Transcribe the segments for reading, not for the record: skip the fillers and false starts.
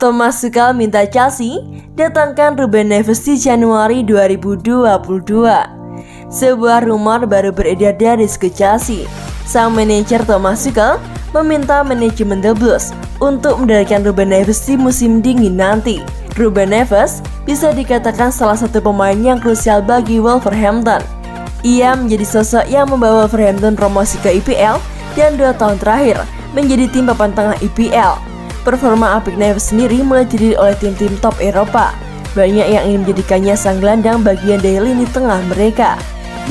Thomas Tuchel minta Chelsea datangkan Ruben Neves di Januari 2022. Sebuah rumor baru beredar dari skuad Chelsea. Sang manajer Thomas Tuchel meminta manajemen The Blues untuk mendatangkan Ruben Neves di musim dingin nanti. Ruben Neves bisa dikatakan salah satu pemain yang krusial bagi Wolverhampton. Ia menjadi sosok yang membawa Wolverhampton promosi ke IPL dan 2 tahun terakhir menjadi tim papan tengah IPL. Performa apik Neves sendiri mulai didiri oleh tim-tim top Eropa. Banyak yang ingin menjadikannya sang gelandang bagian dari lini tengah mereka.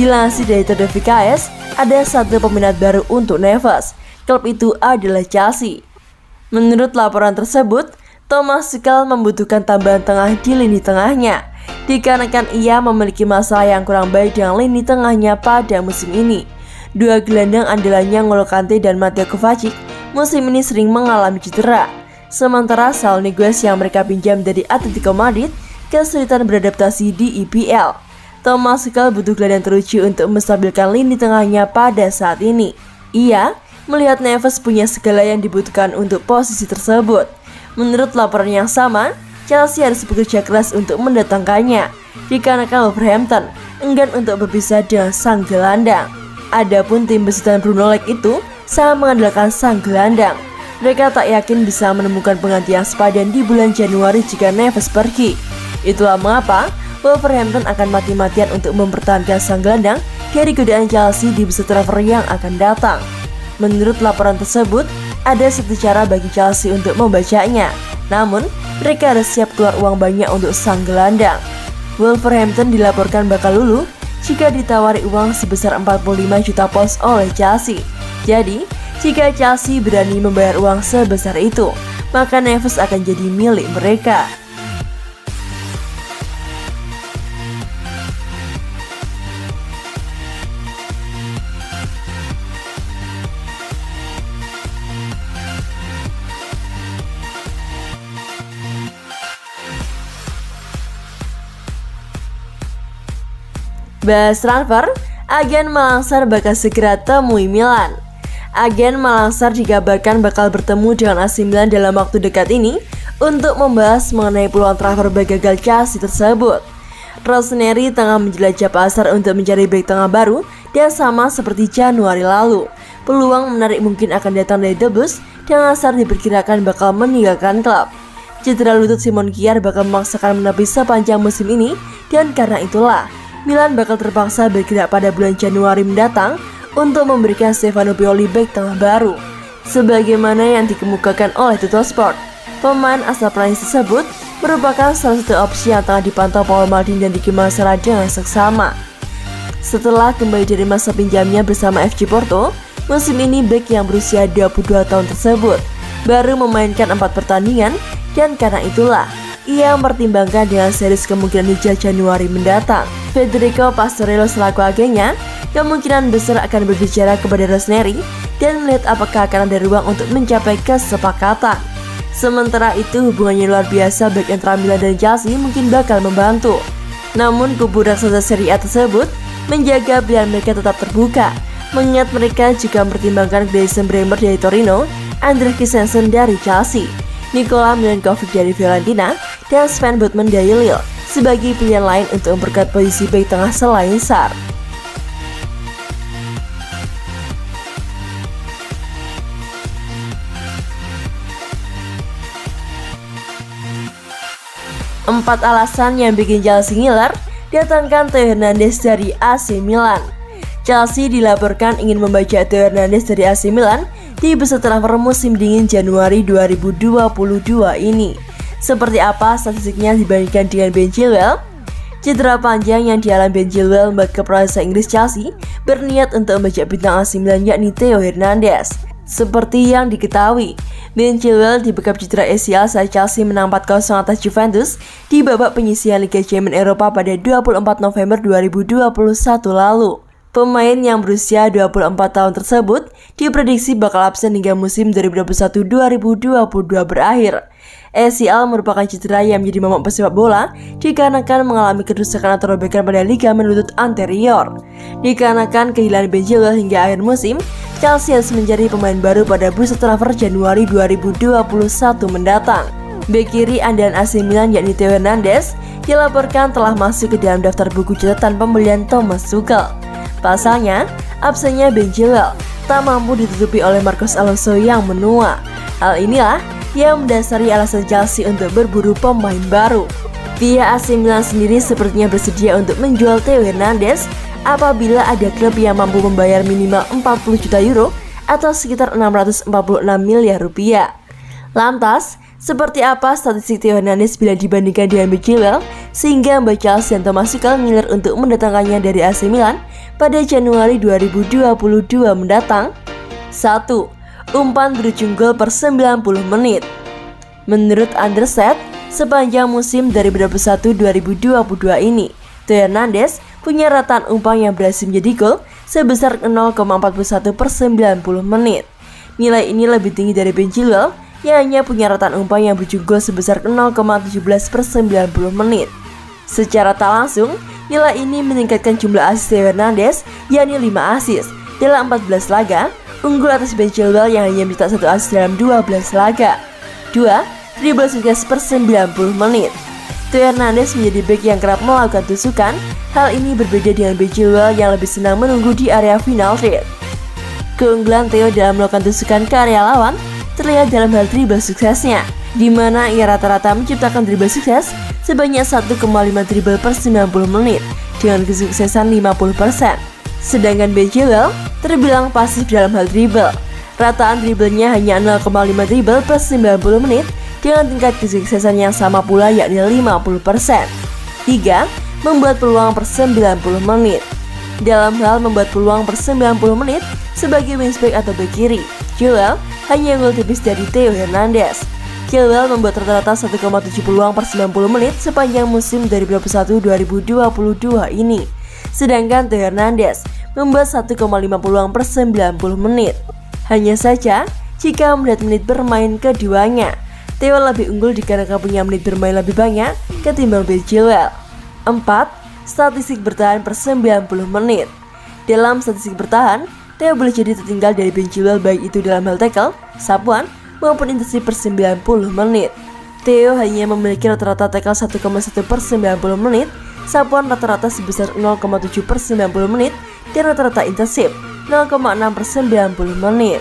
Dilansir dari Todo VKS, ada satu peminat baru untuk Neves. Klub itu adalah Chelsea. Menurut laporan tersebut, Thomas Tuchel membutuhkan tambahan tengah di lini tengahnya, dikarenakan ia memiliki masalah yang kurang baik dengan lini tengahnya pada musim ini. 2 gelandang andalannya N'Golo Kante dan Mateo Kovacic musim ini sering mengalami cedera. Sementara Saul Niguez yang mereka pinjam dari Atletico Madrid kesulitan beradaptasi di IPL. Thomas Tuchel butuh gelandang teruji untuk menstabilkan lini tengahnya pada saat ini. Ia melihat Neves punya segala yang dibutuhkan untuk posisi tersebut. Menurut laporan yang sama, Chelsea harus bekerja keras untuk mendatangkannya, dikarenakan Wolverhampton enggan untuk berpisah dengan sang gelandang. Adapun tim besutan Bruno Lage itu sangat mengandalkan sang gelandang. Mereka tak yakin bisa menemukan pengganti yang sepadan di bulan Januari jika Neves pergi. Itulah mengapa Wolverhampton akan mati-matian untuk mempertahankan sang gelandang dari godaan Chelsea di bursa transfer yang akan datang. Menurut laporan tersebut, ada satu cara bagi Chelsea untuk membacanya. Namun, mereka harus siap keluar uang banyak untuk sang gelandang. Wolverhampton dilaporkan bakal luluh jika ditawari uang sebesar 45 juta pound oleh Chelsea. Jadi, jika Chelsea berani membayar uang sebesar itu, maka Neves akan jadi milik mereka. Bahas transfer, agen Malangsar bakal segera temui Milan. Agen Malangsar dikabarkan bakal bertemu dengan AC Milan dalam waktu dekat ini untuk membahas mengenai peluang transfer bek gagal Chelsea tersebut. Rossoneri tengah menjelajah pasar untuk mencari bek tengah baru dan sama seperti Januari lalu. Peluang menarik mungkin akan datang dari The Blues dan Hazard diperkirakan bakal meninggalkan klub. Cedera lutut Simon Kjaer bakal memaksakan menepis sepanjang musim ini dan karena itulah Milan bakal terpaksa bergerak pada bulan Januari mendatang untuk memberikan Stefano Pioli bek tengah baru. Sebagaimana yang dikemukakan oleh Tuttosport, pemain asal Prancis tersebut merupakan salah satu opsi yang tengah dipantau Paul Maldini dan Diki Marsala dengan seksama. Setelah kembali dari masa pinjamnya bersama FC Porto, musim ini bek yang berusia 22 tahun tersebut baru memainkan 4 pertandingan dan karena itulah ia mempertimbangkan dengan serius kemungkinan hijrah Januari mendatang. Federico Pastorello selaku agennya kemungkinan besar akan berbicara kepada Rossoneri dan melihat apakah akan ada ruang untuk mencapai kesepakatan. Sementara itu hubungannya luar biasa baik antara Milan dan Chelsea mungkin bakal membantu. Namun kubu raksasa Serie A tersebut menjaga pilihan mereka tetap terbuka, mengingat mereka juga mempertimbangkan Gleison Bremer dari Torino, Andreas Christensen dari Chelsea, Nikola Milenkovic dari Fiorentina, dan Sven Botman dari Lille sebagai pilihan lain untuk memperkuat posisi bek tengah selain Sarr. Empat alasan yang bikin Chelsea ngiler, datangkan Theo Hernandez dari AC Milan. Chelsea dilaporkan ingin membaca Theo Hernandez dari AC Milan di bursa transfer musim dingin Januari 2022 ini. Seperti apa statistiknya dibandingkan dengan Ben Chilwell? Cedera panjang yang dialami Ben Chilwell membuat kepala Inggris Chelsea berniat untuk membajak bintang AC Milan yakni Theo Hernandez. Seperti yang diketahui, Ben Chilwell dibekap cedera ACL saat Chelsea menang 4-0 atas Juventus di babak penyisihan Liga Champions Eropa pada 24 November 2021 lalu. Pemain yang berusia 24 tahun tersebut diprediksi bakal absen hingga musim 2021-2022 berakhir. ACL merupakan cedera yang menjadi momok pesepak bola dikarenakan mengalami kerusakan atau robekan pada ligamen lutut anterior. Dikarenakan kehilangan Ben Chilwell hingga akhir musim, Chelsea harus mencari pemain baru pada bursa transfer Januari 2021 mendatang. Bek kiri andalan AC Milan yakni Theo Hernandez dilaporkan telah masuk ke dalam daftar buku catatan pembelian Thomas Tuchel. Pasalnya, absennya Ben Chilwell tak mampu ditutupi oleh Marcos Alonso yang menua. Hal inilah yang mendasari alasan Chelsea untuk berburu pemain baru. Pihak AC Milan sendiri sepertinya bersedia untuk menjual Theo Hernandez apabila ada klub yang mampu membayar minimal 40 juta euro atau sekitar 646 miliar rupiah. Lantas, seperti apa statistik Theo Hernandez bila dibandingkan dengan Ben Chilwell sehingga Mbak Chelsea dan Thomas Tuchel ngiler untuk mendatangkannya dari AC Milan pada Januari 2022 mendatang? 1. Umpan berujung gol per 90 menit. Menurut Understat, sepanjang musim 2021-2022 ini, Theo Hernandez punya rataan umpan yang berhasil menjadi gol sebesar 0,41 per 90 menit. Nilai ini lebih tinggi dari Ben Chilwell yang hanya punya rataan umpan yang berujung gol sebesar 0,17 per 90 menit. Secara tak langsung, nilai ini meningkatkan jumlah assist Theo Hernandez yakni 5 assist dalam 14 laga, unggul atas Ben Chilwell yang hanya mencetak 1 assist dalam 12 laga. 2. Dribble sukses per 90 menit. Theo Hernandez menjadi bek yang kerap melakukan tusukan. Hal ini berbeda dengan Ben Chilwell yang lebih senang menunggu di area final third. Keunggulan Theo dalam melakukan tusukan ke area lawan terlihat dalam hal dribble suksesnya, di mana ia rata-rata menciptakan dribble sukses sebanyak 1,5 dribble per 90 menit dengan kesuksesan 50%. Sedangkan Ben Chilwell terbilang pasif dalam hal dribble. Rataan dribblenya hanya 0,5 dribble per 90 menit dengan tingkat kesuksesan yang sama pula yakni 50%. 3. Membuat peluang per 90 menit. Dalam hal membuat peluang per 90 menit sebagai wingback atau bek kiri, Chilwell hanya unggul tipis dari Theo Hernandez. Chilwell membuat rata-rata 1,7 peluang per 90 menit sepanjang musim 2021-2022 ini. Sedangkan Theo Hernandez membuat 1,5 peluang per 90 menit. Hanya saja, jika melihat menit bermain keduanya, Theo lebih unggul dikarenakan punya menit bermain lebih banyak ketimbang Ben Chilwell. 4. Statistik bertahan per 90 menit. Dalam statistik bertahan, Theo boleh jadi tertinggal dari Ben Chilwell baik itu dalam hal tackle, sapuan, maupun intensif per 90 menit. Theo hanya memiliki rata-rata tackle 1,1 per 90 menit, sapuan rata-rata sebesar 0,7 per 90 menit, dan rata-rata intensif 0,6 per 90 menit.